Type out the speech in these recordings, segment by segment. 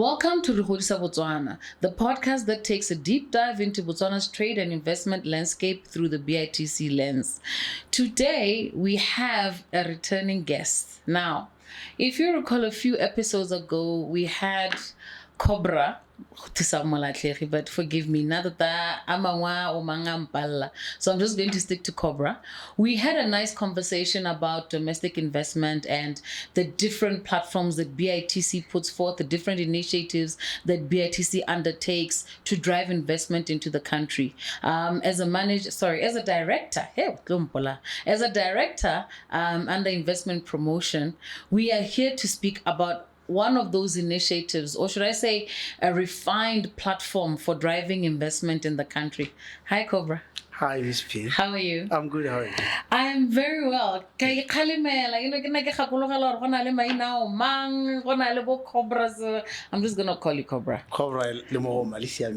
Welcome to Godisa Botswana, the podcast that takes a deep dive into Botswana's trade and investment landscape through the BITC lens. Today, we have a returning guest. Now, if you recall a few episodes ago, we had Cobra Gothusang Molatlhegi, but forgive me, so I'm just going to stick to Cobra. We had a nice conversation about domestic investment and the different platforms that BITC puts forth, the different initiatives that BITC undertakes to drive investment into the country. As a director under investment promotion, we are here to speak about one of those initiatives, or should I say a refined platform for driving investment in the country. Hi, Cobra. Hi, Miss P. How are you? I'm good, how are you? I'm very well. I'm just going to call you Cobra. Cobra, Malaysia.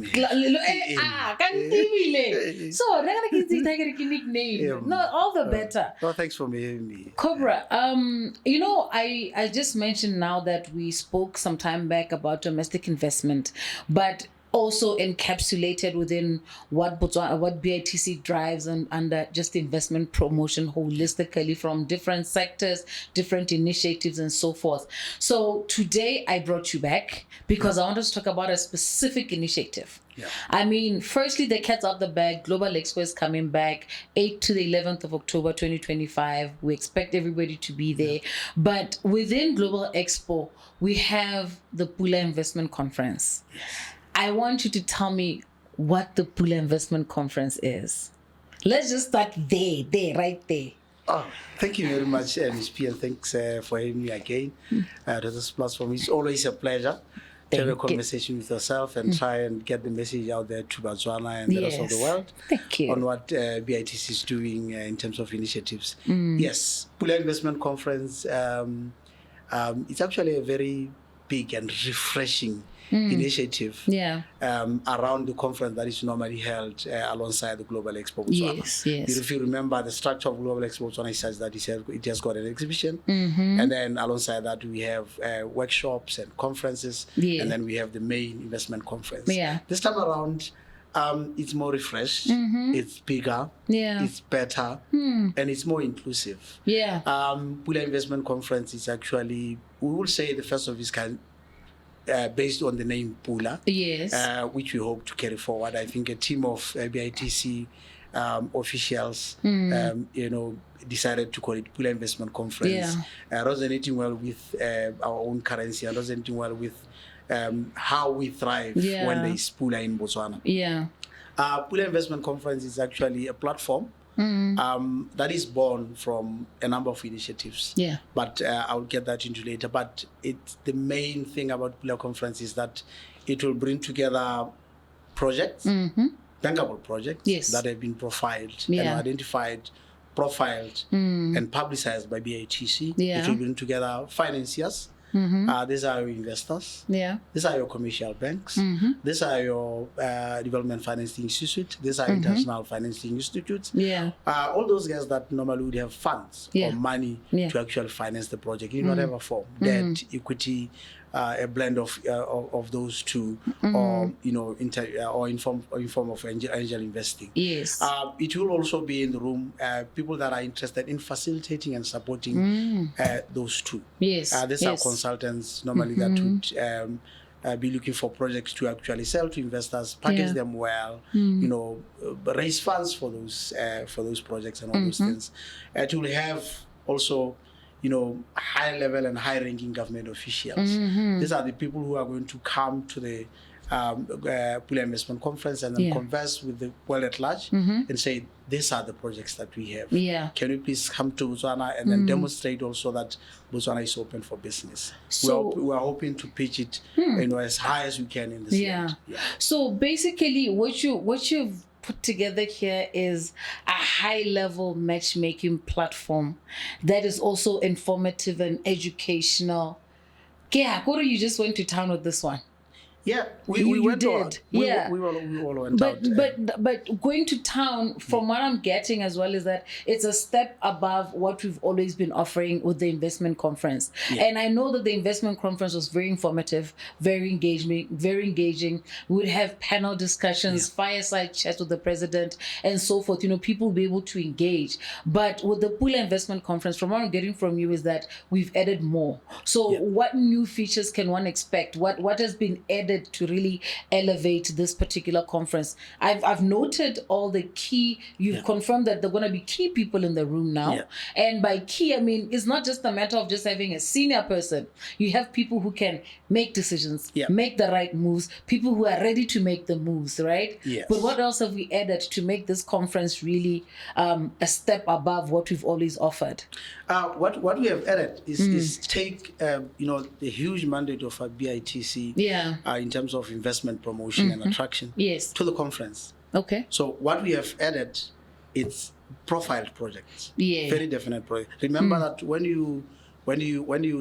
So, nickname. No, all the better. Well, thanks for having me. Cobra, I just mentioned now that we spoke some time back about domestic investment, but also encapsulated within what BITC drives under just investment promotion holistically from different sectors, different initiatives, and so forth. So today I brought you back because I want us to talk about a specific initiative. Yeah. I mean, firstly, the cat's out the bag. Global Expo is coming back 8th to the 11th of October 2025. We expect everybody to be there. But within Global Expo, we have the Pula Investment Conference. Yes. I want you to tell me what the Pula Investment Conference is. Let's just start right there. Oh, thank you very much, Ms. P, and thanks for having me again to this platform. It's always a pleasure to have a conversation with yourself and try and get the message out there to Botswana and the rest of the world. Thank you. On what BITC is doing in terms of initiatives. Yes, Pula Investment Conference, it's actually a very big and refreshing initiative around the conference that is normally held alongside the Global Expo Botswana. Yes. If you remember, the structure of Global Expo Botswana is such that it has got an exhibition, and then alongside that we have workshops and conferences, and then we have the main investment conference. This time around, it's more refreshed, it's bigger, it's better, and it's more inclusive. Pula Investment Conference is actually, we will say, the first of its kind, based on the name Pula, which we hope to carry forward. I think a team of BITC officials, decided to call it Pula Investment Conference, resonating well with our own currency and resonating well with how we thrive when there is Pula in Botswana. Pula Investment Conference is actually a platform that is born from a number of initiatives. But I'll get that into later. But the main thing about Pula Conference is that it will bring together projects, bankable projects that have been profiled and identified, profiled, and publicized by BITC. It will bring together financiers. These are your investors. These are your commercial banks. These are your development financing institutes. These are international financing institutes. All those guys that normally would have funds or money to actually finance the project in whatever form, debt, equity, a blend of those two, or in form of angel investing. It will also be in the room people that are interested in facilitating and supporting those two. These are consultants normally that would be looking for projects to actually sell to investors, package them well, raise funds for those projects and all those things. It will have also high level and high ranking government officials. These are the people who are going to come to the Pula Investment Conference and then converse with the world at large and say, these are the projects that we have. Can you please come to Botswana and then demonstrate also that Botswana is open for business? So we are hoping to pitch it as high as we can in this land. So basically what you've put together here is a high-level matchmaking platform that is also informative and educational. You just went to town with this one. Yeah, we went did. On. We all went out. But going to town, from what I'm getting as well, is that it's a step above what we've always been offering with the investment conference. And I know that the investment conference was very informative, very engaging. We would have panel discussions, fireside chats with the president, and so forth. People will be able to engage. But with the Pula Investment Conference, from what I'm getting from you, is that we've added more. So what new features can one expect? What has been added to really elevate this particular conference? I've noted all the key. You've confirmed that there are going to be key people in the room now, and by key I mean it's not just a matter of just having a senior person. You have people who can make decisions, make the right moves, people who are ready to make the moves, right? But what else have we added to make this conference really a step above what we've always offered? What we have added is take the huge mandate of a BITC in terms of investment promotion and attraction to the conference. Okay. So what we have added, it's profiled projects. Very definite project. Remember that when you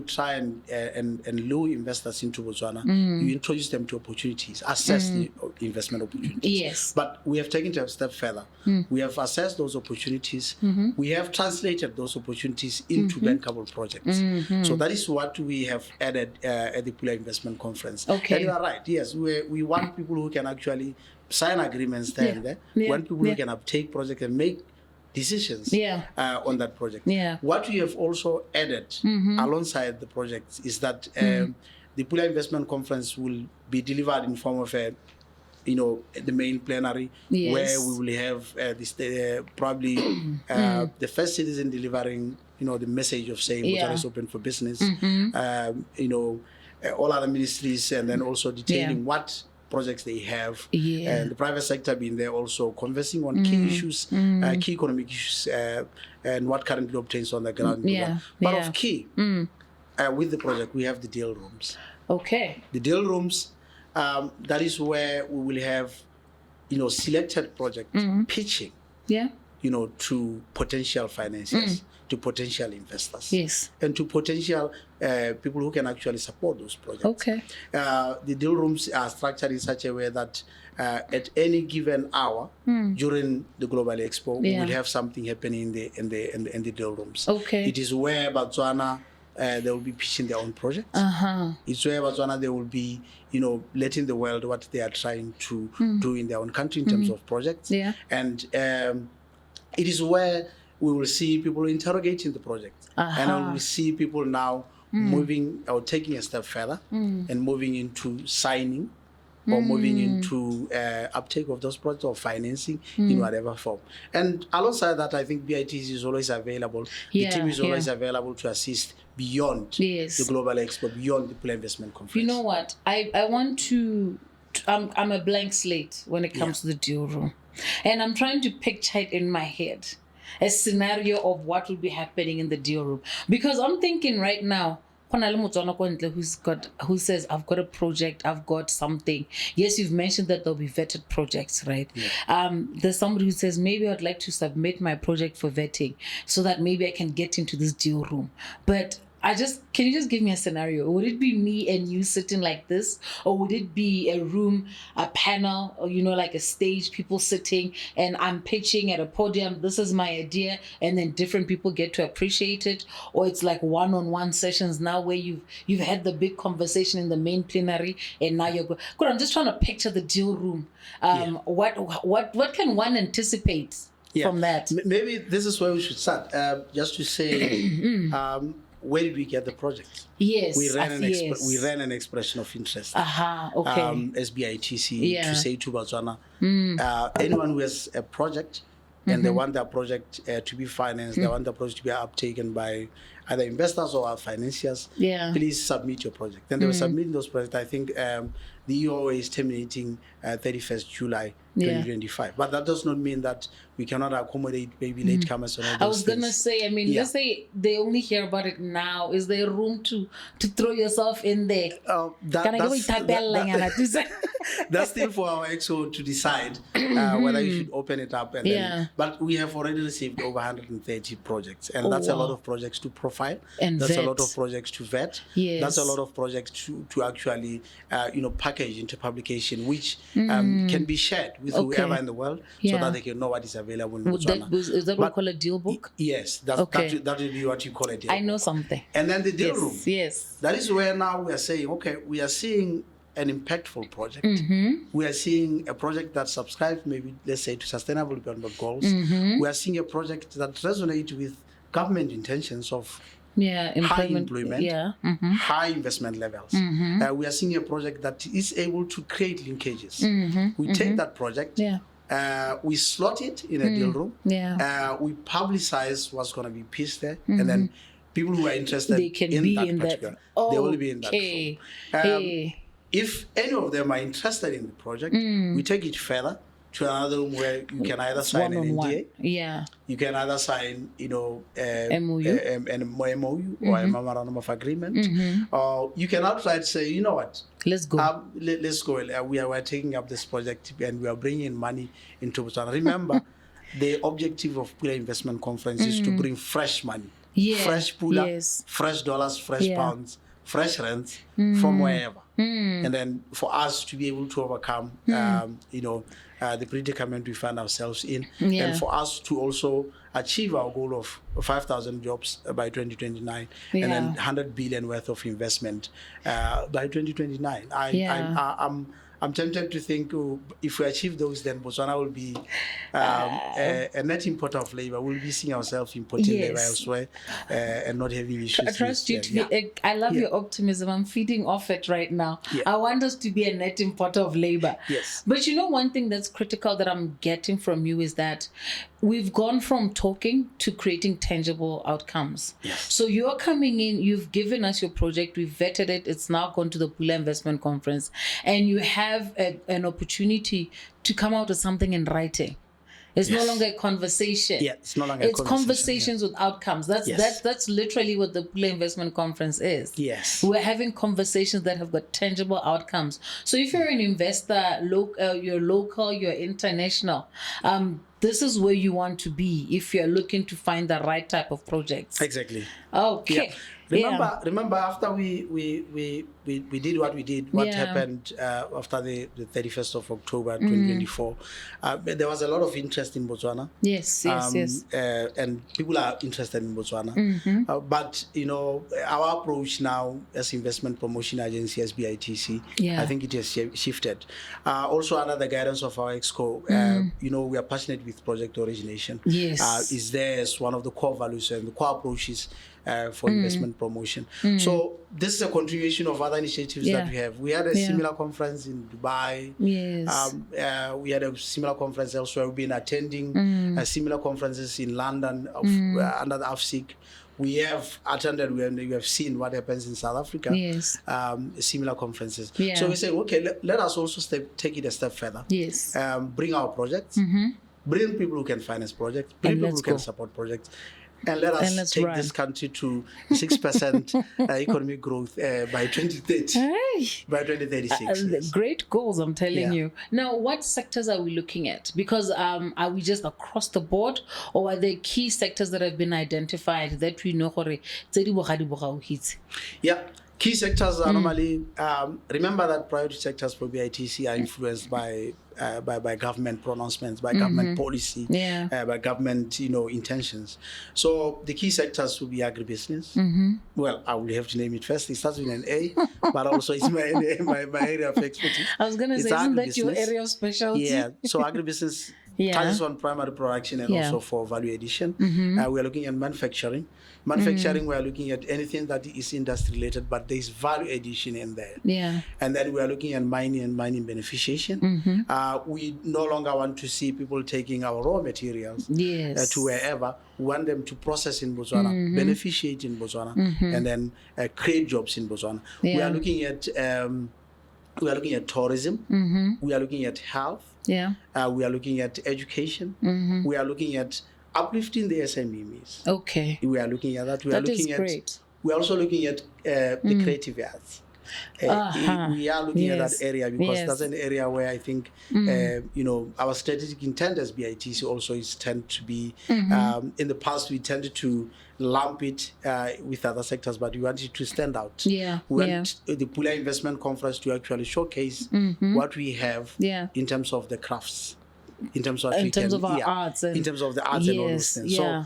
try and lure investors into Botswana, you introduce them to opportunities, assess the investment opportunities. But we have taken it a step further. We have assessed those opportunities. We have translated those opportunities into bankable projects. So that is what we have added at the Pula Investment Conference. Okay. And you are right. Yes, we want people who can actually sign agreements there and there. We want people who can uptake projects and make decisions on that project. What we have also added alongside the projects is that the Pula Investment Conference will be delivered in form of the main plenary, where we will have probably the first citizen delivering the message of saying Botswana is open for business. All other ministries, and then also detailing what projects they have, and the private sector being there also conversing on key issues, key economic issues, and what currently obtains on the ground. But of key, with the project, we have the deal rooms. Okay. The deal rooms, that is where we will have, selected projects pitching, to potential financiers, to potential investors, and to potential people who can actually support those projects. Okay. The deal rooms are structured in such a way that at any given hour during the Global Expo, we will have something happening in the deal rooms. Okay. It is where Botswana they will be pitching their own projects. It's where Botswana they will be, letting the world what they are trying to do in their own country in terms of projects. And it is where we will see people interrogating the project, and we will see people now moving or taking a step further and moving into signing or moving into uptake of those projects or financing in whatever form. And alongside that, I think BITC is always available. The team is always available to assist beyond the Global Expo, beyond the Pula Investment Conference. You know what? I want to I'm a blank slate when it comes to the deal room. And I'm trying to picture it in my head, a scenario of what will be happening in the deal room. Because I'm thinking right now, who says, I've got a project, I've got something. Yes, you've mentioned that there'll be vetted projects, right? There's somebody who says, maybe I'd like to submit my project for vetting so that maybe I can get into this deal room. But can you just give me a scenario? Would it be me and you sitting like this? Or would it be a room, a panel, or, like a stage, people sitting, and I'm pitching at a podium, this is my idea, and then different people get to appreciate it? Or it's like one-on-one sessions now where you've had the big conversation in the main plenary, and now you're good. I'm just trying to picture the deal room. What can one anticipate from that? Maybe this is where we should start. Just to say, where did we get the project? Yes, we ran an expression of interest. As BITC to say to Botswana, anyone who has a project and they want their project to be financed, they want the project to be uptaken by either investors or financiers, please submit your project. And they were submitting those projects. I think the EOA is terminating 31st July 2025. But that does not mean that we cannot accommodate maybe latecomers and all those I was things. gonna say, I mean, let's say they only hear about it now. Is there room to throw yourself in there? That's still for our EXO to decide whether you should open it up. And then, but we have already received over 130 projects, and that's a lot of projects to profile. And that's vet. a lot of projects to vet. Yes. That's a lot of projects to actually package into publication, which can be shared with whoever in the world, so that they can know what is available in Botswana. Is that what we call a deal book? Yes, that will be what you call a deal book. I know something. And then the deal room. Yes. That is where now we are saying, okay, we are seeing an impactful project. We are seeing a project that subscribes maybe, let's say, to sustainable development goals. We are seeing a project that resonates with government intentions of high employment, high investment levels. We are seeing a project that is able to create linkages. We take that project, we slot it in a deal room, we publicize what's going to be pitched there, and then people who are interested in that particular, they will be in that room. If any of them are interested in the project, we take it further to another room where you can either sign an NDA, you can either sign, MOU or a memorandum of agreement, or you can outright say, you know what, let's go. Let's go. We are taking up this project and we are bringing money into Botswana. Remember, the objective of Pula Investment Conference is to bring fresh money, fresh Pula, fresh dollars, fresh pounds, fresh rents from wherever. And then for us to be able to overcome, the predicament we find ourselves in, and for us to also achieve our goal of 5,000 jobs by 2029, and then 100 billion worth of investment by 2029. I'm tempted to think if we achieve those, then Botswana will be a net importer of labor. We'll be seeing ourselves importing labor elsewhere and not having issues. I trust you to be, I love your optimism. I'm feeding off it right now. I want us to be a net importer of labor. Yes. But one thing that's critical that I'm getting from you is that we've gone from talking to creating tangible outcomes. Yes. So you're coming in, you've given us your project, we've vetted it, it's now gone to the Pula Investment Conference, and you have an opportunity to come out with something in writing. It's no longer a conversation. Yeah, it's no longer a conversation. Conversations with outcomes. That's literally what the Pula Investment Conference is. Yes. We're having conversations that have got tangible outcomes. So if you're an investor, you're local, you're international, this is where you want to be if you're looking to find the right type of projects. Exactly. Okay. Remember after we did what we did, what happened after the 31st of October 2024, there was a lot of interest in Botswana. Yes. And people are interested in Botswana. But, our approach now as investment promotion agency, as BITC, I think it has shifted. Also under the guidance of our EXCO, we are passionate with project origination. Yes. Is there as one of the core values and the core approaches for investment promotion. So this is a continuation of other initiatives that we have. We had a similar conference in Dubai. Yes. We had a similar conference elsewhere. We've been attending similar conferences in London under the AFSIC. We have attended, we have seen what happens in South Africa. Yes. Similar conferences. So we say, okay, let us also take it a step further. Yes. Bring our projects. Bring people who can finance projects. Bring people who can support projects. And let us take this country to 6% economic growth by 2030, by 2036. Great goals, I'm telling you. Now, what sectors are we looking at? Because are we just across the board, or are there key sectors that have been identified that we know? Yeah. Key sectors are normally, remember that priority sectors for BITC are influenced by government pronouncements, by government policy, by government intentions. So the key sectors will be agribusiness. Well, I will have to name it first. It starts with an A, but also it's my area of expertise. I was going to say, isn't that your area of specialty? Yeah. So agribusiness touches on primary production and also for value addition. We are looking at manufacturing. We are looking at anything that is industry related, but there is value addition in there. And then we are looking at mining and mining beneficiation. We no longer want to see people taking our raw materials to wherever. We want them to process in Botswana, beneficiate in Botswana, and then create jobs in Botswana. We are looking at We are looking at tourism. We are looking at health. Yeah. We are looking at education. We are looking at uplifting the SMEs. Okay. We are looking at that. We are That looking is great. We are also looking at the creative arts. We are looking at that area because that's an area where I think our strategic intent as BITC also is tend to be. In the past, we tended to lump it with other sectors, but we wanted to stand out. Yeah. We want the Pula Investment Conference to actually showcase what we have in terms of the crafts, in terms of our arts, and in terms of the arts and all those things. So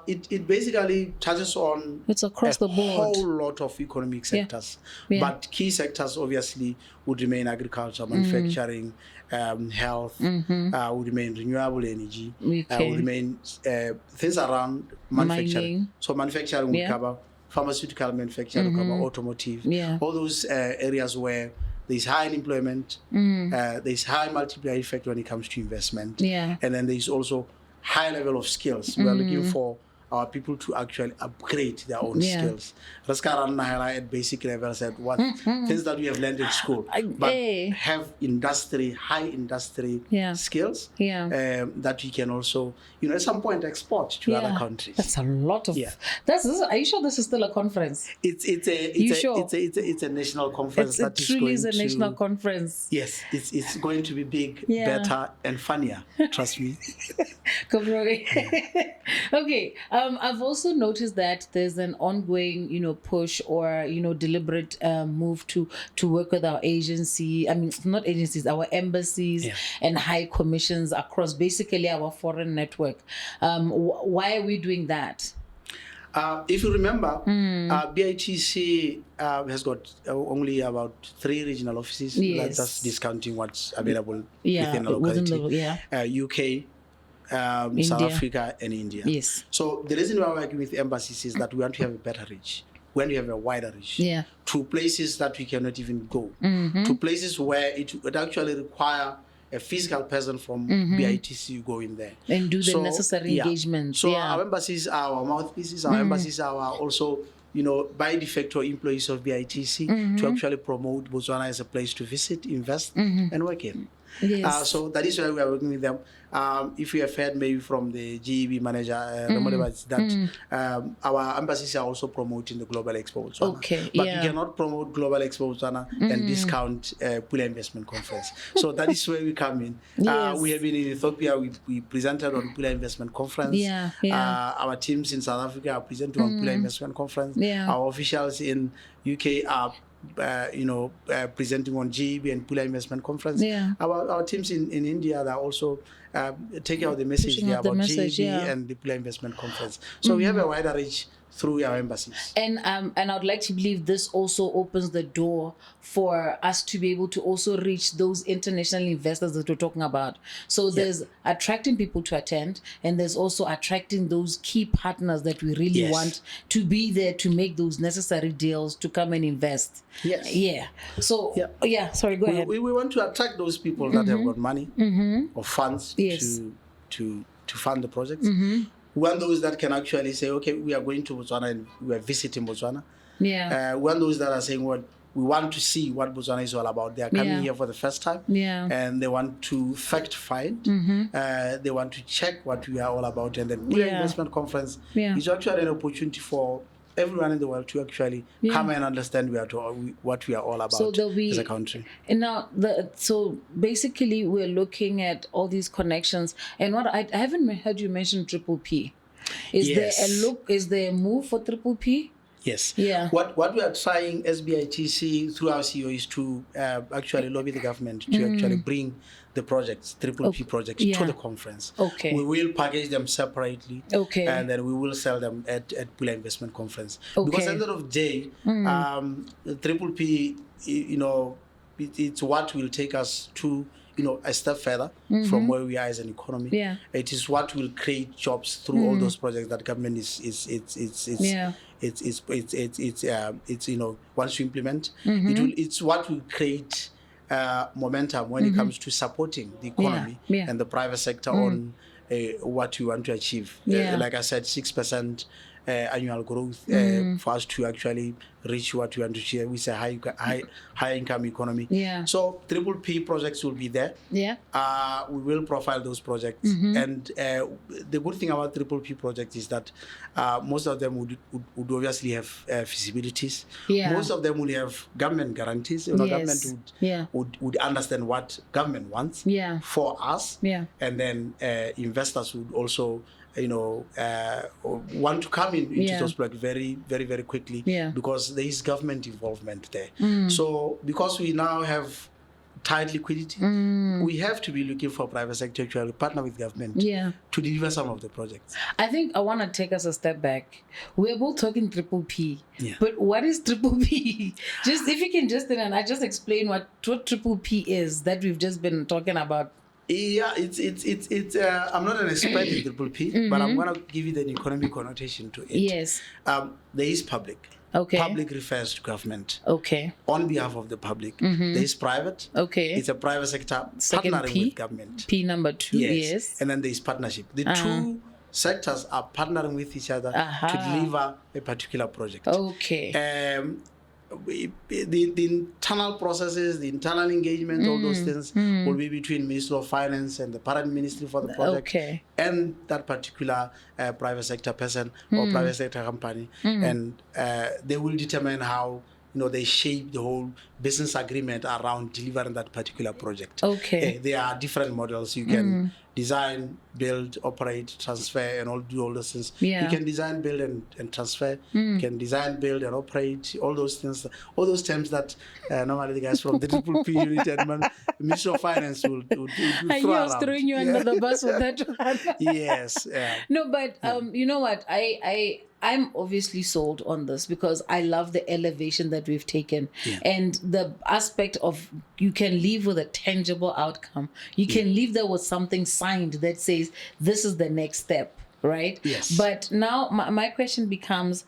it basically touches on it's across the board, whole lot of economic sectors. But key sectors obviously would remain agriculture, manufacturing, health, would remain renewable energy, would remain things around manufacturing. Mining. So manufacturing would cover pharmaceutical manufacturing, cover automotive, all those areas where there's high unemployment, there's high multiplier effect when it comes to investment, and then there's also high level of skills. We are looking for our people to actually upgrade their own skills. Let's at basic levels at what things that we have learned at school, but have high industry skills that we can also, at some point export to other countries. That's a lot of. Are you sure this is still a conference? It's a national conference. It truly is a national conference. Yes, it's going to be big, better, and funnier. Trust me. Okay. I've also noticed that there's an ongoing, push or, deliberate move to work with our agency. I mean, not agencies, our embassies and high commissions across basically our foreign network. Why are we doing that? If you remember, BITC has got only about 3 regional offices. That's discounting what's available within the locality. UK, South Africa and India. Yes. So the reason we're working with embassies is that we want to have a better reach. We want to have a wider reach. To places that we cannot even go. To places where it would actually require a physical person from BITC go in there. And do the necessary engagements. So our embassies are our mouthpieces. Our embassies are also, by de facto employees of BITC to actually promote Botswana as a place to visit, invest and work in. So that is why we are working with them. If we have heard maybe from the GEB manager, that our embassies are also promoting the Global Expo Botswana. But you cannot promote Global Expo Botswana and discount Pula Investment Conference. So that is where we come in. We have been in Ethiopia. We presented on Pula Investment Conference. Our teams in South Africa are presenting on Pula Investment Conference. Our officials in UK are presenting on GEB and Pula Investment Conference. Our teams in India are also taking out the message there about GEB and the Pula Investment Conference. So we have a wider reach through our embassies. And I would like to believe this also opens the door for us to be able to also reach those international investors that we're talking about. So there's attracting people to attend, and there's also attracting those key partners that we really want to be there to make those necessary deals to come and invest. So sorry, go ahead. We want to attract those people that have got money or funds to fund the projects. We want those that can actually say, okay, we are going to Botswana and we are visiting Botswana. We want those that are saying, well, we want to see what Botswana is all about. They are coming here for the first time and they want to fact find. They want to check what we are all about. And then Pula Investment Conference is actually an opportunity for everyone in the world to actually come and understand what we are all about as a country. And now, so basically, we're looking at all these connections. And what I haven't heard you mention Triple P. Is there a move for Triple P? Yes. What we are trying as BITC through our CEO is to actually lobby the government to actually bring the projects, Triple P projects, to the conference. We will package them separately. And then we will sell them at Pula Investment Conference. Because at the end of the day, Triple P, it's what will take us to a step further from where we are as an economy. It is what will create jobs through all those projects that government wants to implement. It's what will create momentum when it comes to supporting the economy and the private sector on what we want to achieve. Like I said, 6% annual growth for us to actually reach what we want to achieve. We say high income economy. Yeah. So triple P projects will be there. Yeah. We will profile those projects, and the good thing about triple P projects is that most of them would obviously have feasibilities. Yeah. Most of them will have government guarantees. Yes. Government would understand what government wants for us, and then investors would also want to come into those projects very, very, very quickly because there is government involvement there. So because we now have tight liquidity, we have to be looking for private sector to actually partner with government to deliver some of the projects. I think I want to take us a step back. We're both talking triple P, but what is triple P? Just if you can just explain what triple P is that we've just been talking about. Yeah, it's I'm not an expert in triple P, but I'm going to give you the economic connotation to it. Yes. There is public. Okay. Public refers to government. Okay. On behalf of the public. There is private. Okay. It's a private sector partnering with government. P number 2. Yes. And then there is partnership. The two sectors are partnering with each other to deliver a particular project. Okay. The internal processes, the internal engagement, all those things will be between Ministry of Finance and the parent ministry for the project and that particular private sector person or private sector company, and they will determine how they shape the whole business agreement around delivering that particular project. Okay. There are different models. You can design, build, operate, transfer, and do all those things. You can design, build, and transfer. You can design, build, and operate. All those things, all those terms that normally the guys from the triple P unit and Ministry of Finance will throw around. I was throwing you under the bus with that one. Yes. No, but you know what? I'm obviously sold on this because I love the elevation that we've taken and the aspect of you can leave with a tangible outcome. You can leave there with something signed that says this is the next step, right? Yes. But now my question becomes,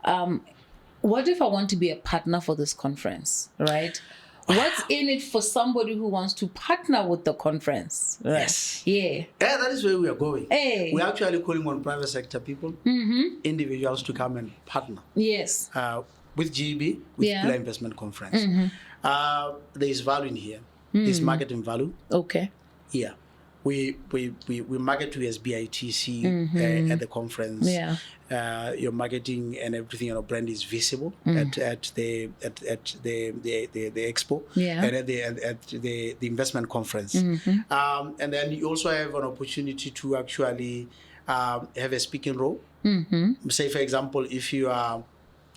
what if I want to be a partner for this conference, right? What's in it for somebody who wants to partner with the conference? Right? Yes. Yeah, that is where we are going. Hey. We're actually calling on private sector people, individuals to come and partner. Yes. With GB, with Pula Investment Conference. There is value in here. There's marketing value. Okay. Yeah. We market to as BITC at the conference. Yeah. Your marketing and everything, brand is visible at the expo and at the investment conference. And then you also have an opportunity to actually have a speaking role. Say, for example, if you are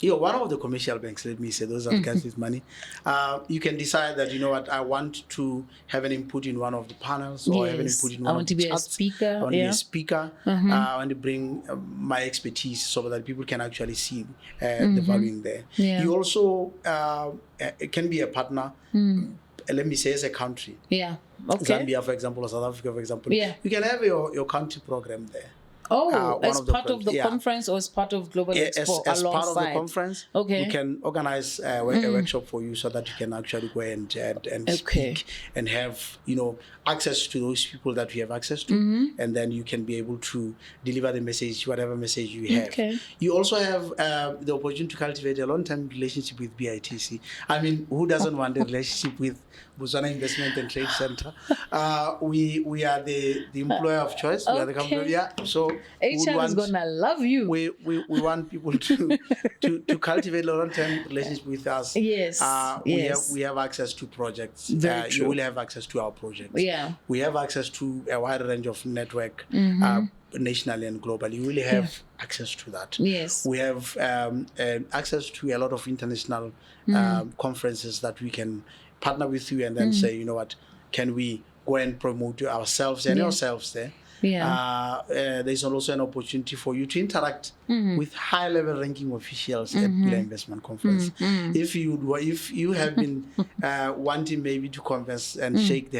one of the commercial banks, let me say, those are the guys with money. You can decide that, I want to have an input in one of the panels or have an input in one of the chats. I want to be a speaker. I want to bring my expertise so that people can actually see the value in there. You also can be a partner, let me say, as a country. Yeah. Okay. Zambia, for example, or South Africa, for example. Yeah. You can have your country program there. As part of the conference or as part of Global Expo? As part of the conference, we can organize a workshop for you so that you can actually go and speak and have access to those people that we have access to, and then you can be able to deliver the message, whatever message you have. You also have the opportunity to cultivate a long-term relationship with BITC. I mean, who doesn't want a relationship with Botswana Investment and Trade Center? We are the employer of choice. We are the company. So HR is gonna love you. We want people to cultivate a long-term relationship with us. Yes. We have access to projects. You will have access to our projects. Yeah. We have access to a wide range of network nationally and globally. You will have access to that. Yes. We have access to a lot of international conferences that we can partner with you and then say, can we go and promote ourselves and yourselves there? There's also an opportunity for you to interact with high-level ranking officials at Pula Investment Conference. If you have been wanting maybe to converse and shake the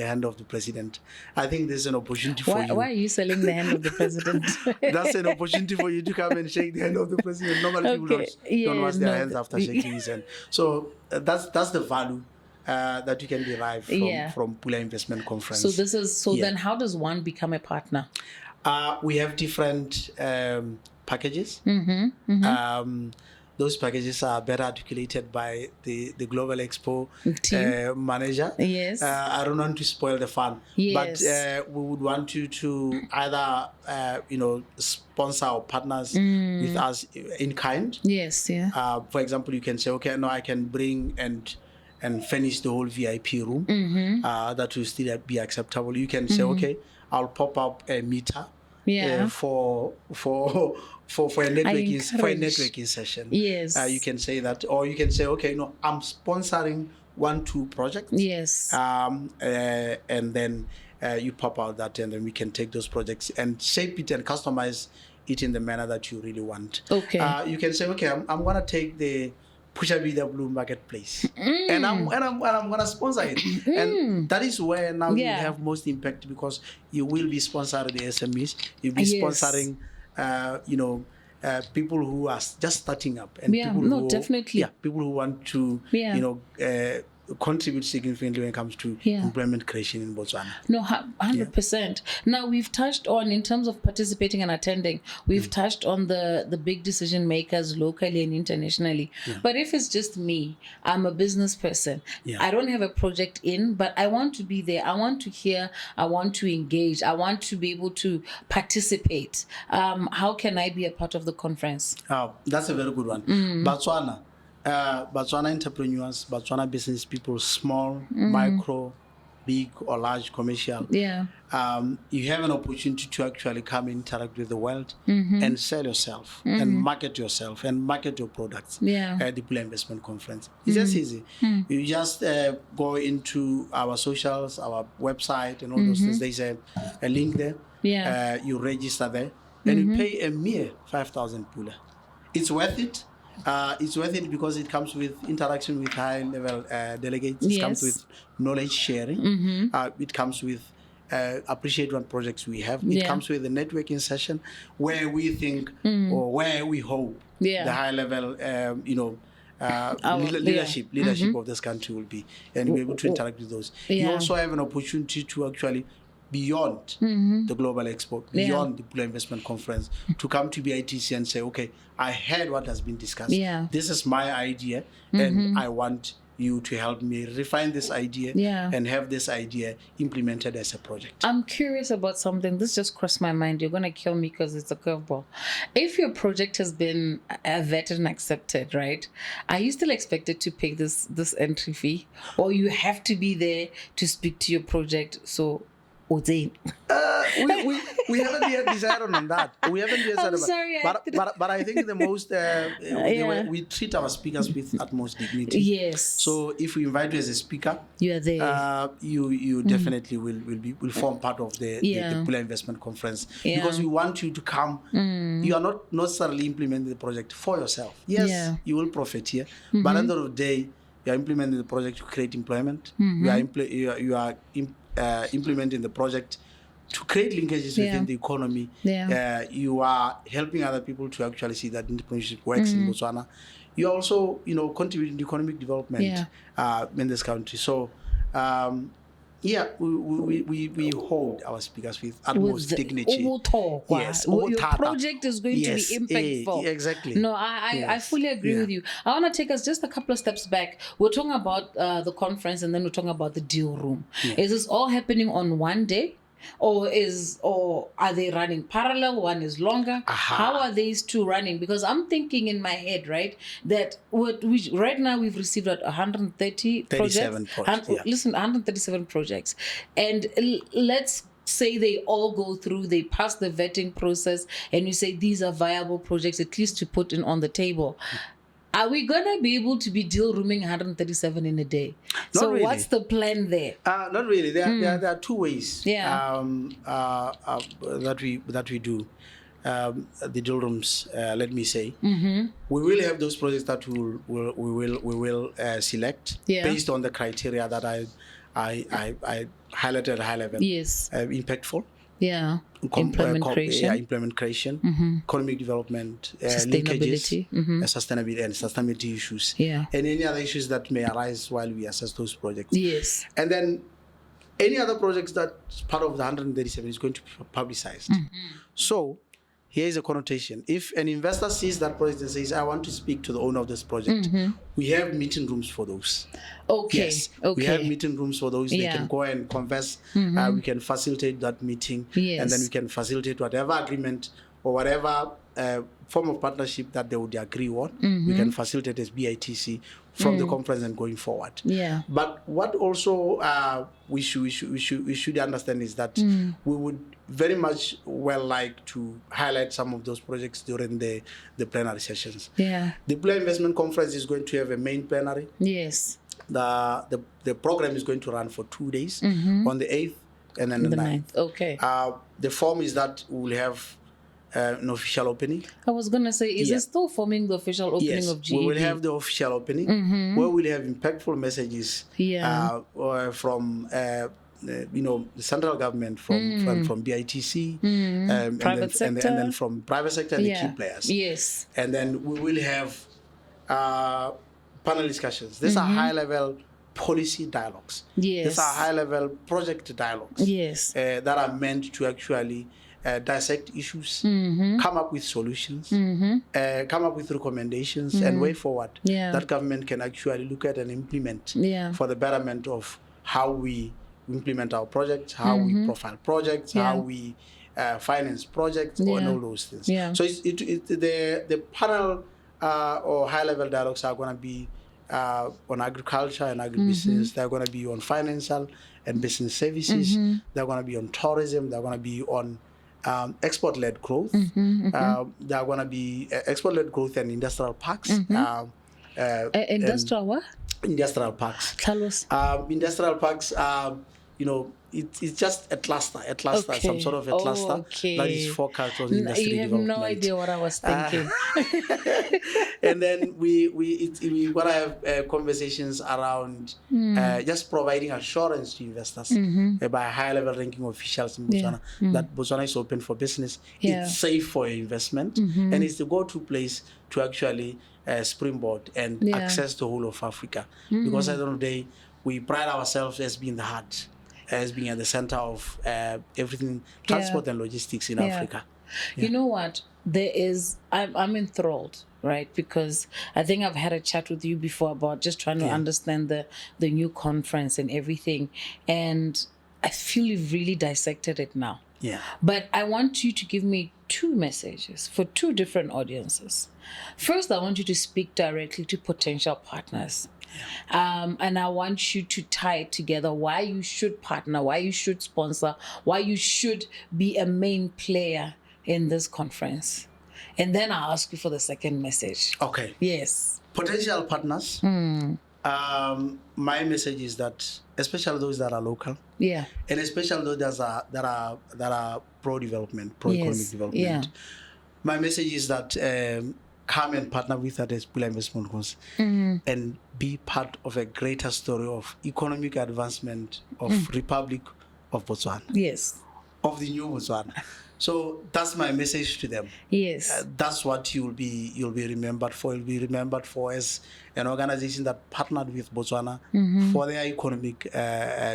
hand of the president, I think there's an opportunity for you. Why are you selling the hand of the president? That's an opportunity for you to come and shake the hand of the president. Normally people don't wash their hands after shaking his hand. So that's the value that you can derive from Pula Investment Conference. So then how does one become a partner? We have different packages. Mm-hmm. Mm-hmm. Those packages are better articulated by the Global Expo manager. Yes. I don't want to spoil the fun, yes. but we would want you to either, sponsor our partners with us in kind. Yes, yeah. For example, you can say, okay, no, I can bring and furnish the whole VIP room. That will still be acceptable. You can say, okay, I'll pop up a meter. Yeah. For a networking session. Yes. You can say that, or you can say, okay, no, I'm sponsoring 1-2 projects. Yes. And then you pop out that, and then we can take those projects and shape it and customize it in the manner that you really want. Okay. You can say, okay, I'm gonna take the Pusha BW Marketplace, and I'm gonna sponsor it, and that is where now you have most impact, because you will be sponsoring the SMEs, you'll be sponsoring, people who are just starting up, and people who want to, contribute significantly when it comes to employment creation in Botswana. No, 100%. Now, we've touched on, in terms of participating and attending, we've touched on the big decision makers locally and internationally. But if it's just me, I'm a business person. I don't have a project in, but I want to be there. I want to hear. I want to engage. I want to be able to participate. How can I be a part of the conference? That's a very good one. Botswana. Botswana entrepreneurs, Botswana business people, small, micro, big or large, commercial. Yeah. You have an opportunity to actually come interact with the world and sell yourself and market yourself and market your products at the Pula Investment Conference. It's just easy. You just go into our socials, our website, and all those things. There's a link there. Yeah. You register there, and you pay a mere 5,000 Pula. It's worth it. It's worth it because it comes with interaction with high-level delegates. It comes with knowledge sharing. It comes with appreciate what projects we have. It comes with a networking session where we think or where we hope the high-level, leadership of this country will be, and we're able to interact with those. You also have an opportunity to actually beyond the Global Expo, beyond the Pula Investment Conference, to come to BITC and say, okay, I heard what has been discussed. This is my idea, and I want you to help me refine this idea and have this idea implemented as a project. I'm curious about something. This just crossed my mind. You're going to kill me because it's a curveball. If your project has been vetted and accepted, right, are you still expected to pay this entry fee? Or you have to be there to speak to your project? So we haven't yet decided on that. We haven't yet decided. Sorry, but I think the most we treat our speakers with utmost dignity. Yes. So if we invite you as a speaker, you are there. You definitely will form part of the Pula Investment Conference, because we want you to come. You are not necessarily implementing the project for yourself. Yes, you will profit here, but at the end of the day, you are implementing the project to create employment. You are implementing the project to create linkages within the economy. You are helping other people to actually see that entrepreneurship works in Botswana. You are also, contributing to economic development in this country. So, we hold our speakers with utmost dignity. Yes, your project is going to be impactful. Exactly. No, I fully agree with you. I want to take us just a couple of steps back. We're talking about the conference, and then we're talking about the deal room. Is this all happening on one day? Or are they running parallel? One is longer. How are these two running? Because I'm thinking in my head, right, that right now we've received 130 projects. 137 projects, and let's say they all go through, they pass the vetting process, and you say these are viable projects, at least to put in on the table. Are we going to be able to be deal rooming 137 in a day? Not really. What's the plan there? Not really. There are two ways that we do the deal rooms. Let me say, we will have those projects that we will select based on the criteria that I highlighted at high level. Yes. Impactful. Employment creation, economic development, sustainability, sustainability and sustainability issues, and any other issues that may arise while we assess those projects. Yes. And then any other projects that part of the 137 is going to be publicized. So here is a connotation. If an investor sees that project and says, I want to speak to the owner of this project, we have meeting rooms for those. Okay. Yes, we have meeting rooms for those. They can go and converse. We can facilitate that meeting. Yes. And then we can facilitate whatever agreement or whatever form of partnership that they would agree on. We can facilitate as BITC from the conference and going forward. Yeah. But what also we should understand is that we would very much like to highlight some of those projects during the plenary sessions. Yeah. The Pula Investment Conference is going to have a main plenary. Yes. The program is going to run for 2 days, on the 8th and then the 9th. Okay. The form is that we will have an official opening. I was going to say, is it still forming the official opening of GEB? We will have the official opening where we'll have impactful messages from the central government, from BITC, private sector, and then from private sector and the key players. Yes. And then we will have panel discussions. These are high-level policy dialogues. Yes. These are high-level project dialogues. Yes. That are meant to actually dissect issues, come up with solutions, come up with recommendations, and way forward that government can actually look at and implement for the betterment of how we implement our projects, how we profile projects, how we finance projects, and all those things. Yeah. So the panel or high-level dialogues are going to be on agriculture and agribusiness. They're going to be on financial and business services. They're going to be on tourism. They're going to be on export-led growth. There are going to be export-led growth and industrial parks. Industrial what? Industrial parks. Tell us. Industrial parks, it's just a cluster, some sort of a cluster that is focused on industry development. You have no idea what I was thinking. And then we want to have conversations around just providing assurance to investors by high-level ranking officials in Botswana that Botswana is open for business, it's safe for investment, and it's the go-to place to actually springboard and access the whole of Africa. Because at the end of the day, we pride ourselves as being the heart, as being at the center of everything, transport and logistics in Africa. You know what? I'm enthralled, right? Because I think I've had a chat with you before about just trying to understand the new conference and everything. And I feel you've really dissected it now. Yeah. But I want you to give me 2 messages for 2 different audiences. First, I want you to speak directly to potential partners. And I want you to tie it together why you should partner, why you should sponsor, why you should be a main player in this conference. And then I'll ask you for the second message. Okay. Yes. Potential partners. My message is that, especially those that are local, and especially those that are pro-development, pro-economic development. My message is that come and partner with us as Pula Investment Conference and be part of a greater story of economic advancement of Republic of Botswana. Yes. Of the new Botswana. So that's my message to them. Yes. That's what you'll be remembered for. You'll be remembered for as an organization that partnered with Botswana for their economic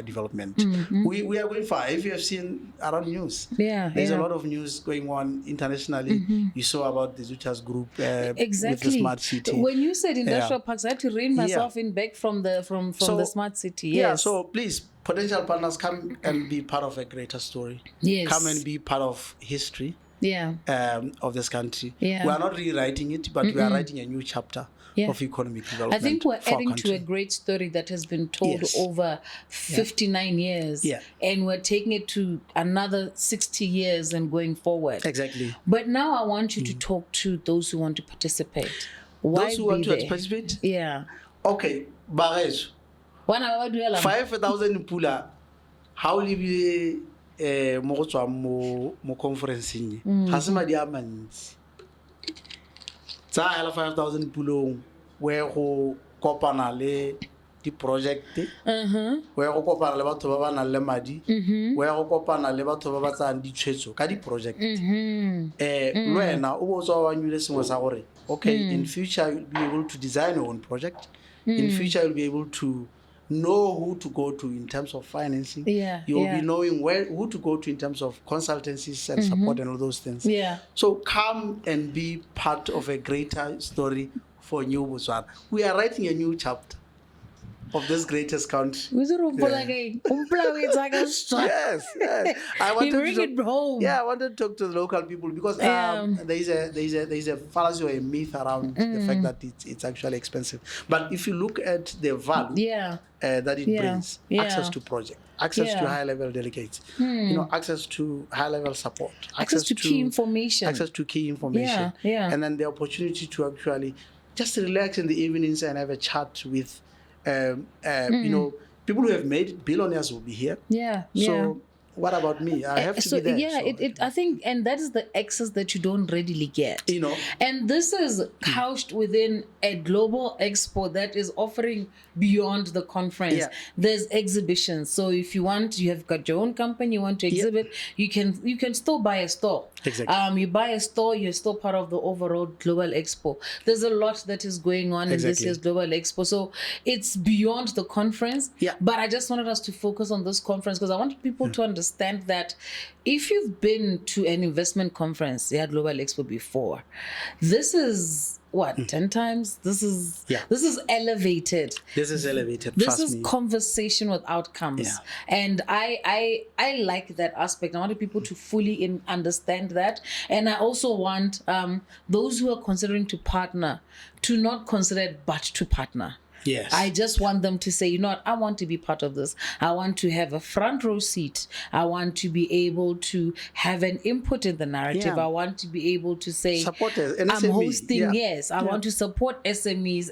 development. We are going far. If you have seen around news, there's a lot of news going on internationally. You saw about the Zutas group with the smart city. When you said industrial parks, I had to rein myself in back from the smart city. Yes. Yeah. So please, potential partners, come and be part of a greater story. Yes. Come and be part of history. Of this country. We are not rewriting it, but we are writing a new chapter of economic development. I think we're adding to a great story that has been told over 59 years. And we're taking it to another 60 years and going forward. Exactly. But now I want you to talk to those who want to participate. Why those who want to participate? Yeah. Okay. Barrage. 5,000 Pula. How live you? Mo go tswa mo conferenceng ga se madi a mantsi tsa hela 5,000 pulong where go kopana le di project where go kopana le batho ba ba nang le madi where go kopana le batho ba ba tsang di tshwetso ka di project lo wena o bo tswa wa nyule sengwe sa gore okay in future you'll be able to design your own project in future you'll be able to know who to go to in terms of financing. You'll be knowing who to go to in terms of consultancies and support and all those things. So come and be part of a greater story for New Botswana. We are writing a new chapter of this greatest country. Yes. I wanted to talk, home. I wanted to talk to the local people because there is a fallacy or a myth around the fact that it's actually expensive. But if you look at the value that it brings, access to project, access to high level delegates, access to high level support, access to key information, and then the opportunity to actually just relax in the evenings and have a chat with people who have made billionaires will be here. So what about me? I have to be there. I think, and that is the access that you don't readily get. And this is couched within a global expo that is offering beyond the conference. There's exhibitions. So if you have got your own company, you want to exhibit, you can still buy a store. Exactly. You buy a store, you're still part of the overall Global Expo. There's a lot that is going on in this year's Global Expo. So it's beyond the conference. But I just wanted us to focus on this conference because I wanted people to understand that if you've been to an investment conference, Global Expo before, this is 10 times? This is elevated. This is elevated. This is conversation with outcomes. And I like that aspect. I wanted people to fully understand that. And I also want those who are considering to partner to not consider it but to partner. I just want them to say, you know what, I want to be part of this. I want to have a front row seat. I want to be able to have an input in the narrative. I want to be able to say, support an I'm SME. hosting, I want to support SMEs.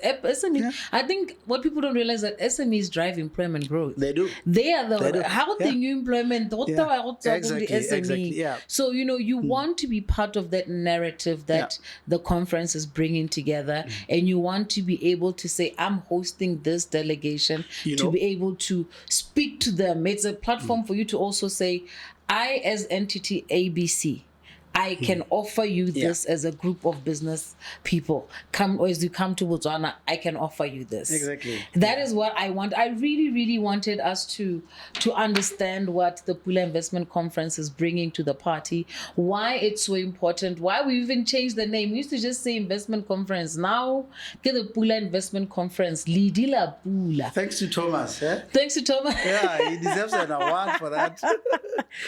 I think what people don't realize that SMEs drive employment growth. They do. They are the helping you employment. Exactly. So, you want to be part of that narrative that the conference is bringing together, and you want to be able to say, I'm hosting this delegation, to be able to speak to them. It's a platform for you to also say, I as entity ABC, I can offer you this as a group of business people. As you come to Botswana, I can offer you this. Exactly. That is what I want. I really, really wanted us to understand what the Pula Investment Conference is bringing to the party, why it's so important, why we even changed the name. We used to just say Investment Conference. Now, get the Pula Investment Conference. Lidila Pula. Thanks to Thomas. Thanks to Thomas. He deserves an award for that.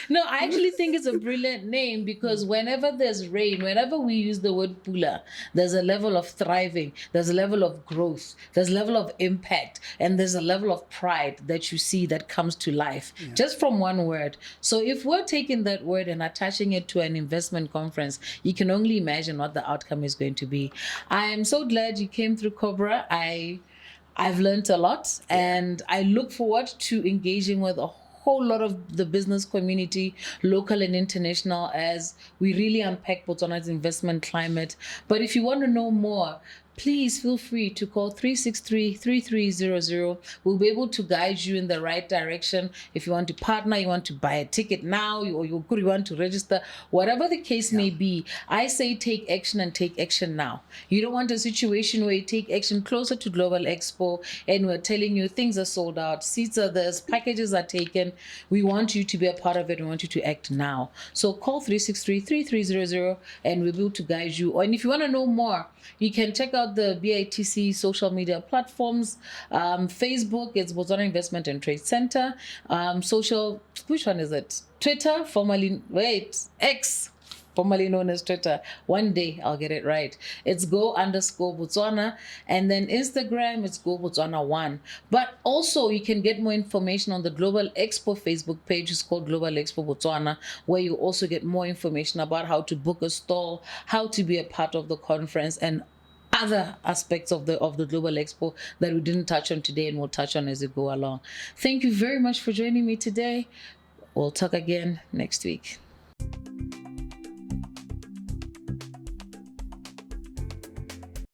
No, I actually think it's a brilliant name because whenever there's rain, whenever we use the word Pula, there's a level of thriving, there's a level of growth, there's a level of impact, and there's a level of pride that you see that comes to life just from one word. So if we're taking that word and attaching it to an investment conference, you can only imagine what the outcome is going to be. I am so glad you came through, Cobra. I've learned a lot, and I look forward to engaging with a whole lot of the business community, local and international, as we really unpack Botswana's investment climate. But if you want to know more, please feel free to call 363-3300. We'll be able to guide you in the right direction. If you want to partner, you want to buy a ticket now, or you want to register, whatever the case may be, I say take action and take action now. You don't want a situation where you take action closer to Global Expo and we're telling you things are sold out, seats are there, packages are taken. We want you to be a part of it. We want you to act now. So call 363-3300 and we'll be able to guide you. And if you want to know more, you can check out the BITC social media platforms. Facebook, it's Botswana Investment and Trade Center. Social, which one is it? Twitter, X, formerly known as Twitter. One day I'll get it right. It's go_Botswana. And then Instagram, it's Go Botswana 1. But also you can get more information on the Global Expo Facebook page. It's called Global Expo Botswana, where you also get more information about how to book a stall, how to be a part of the conference, and other aspects of the Global Expo that we didn't touch on today and we'll touch on as we go along. Thank you very much for joining me today. We'll talk again next week.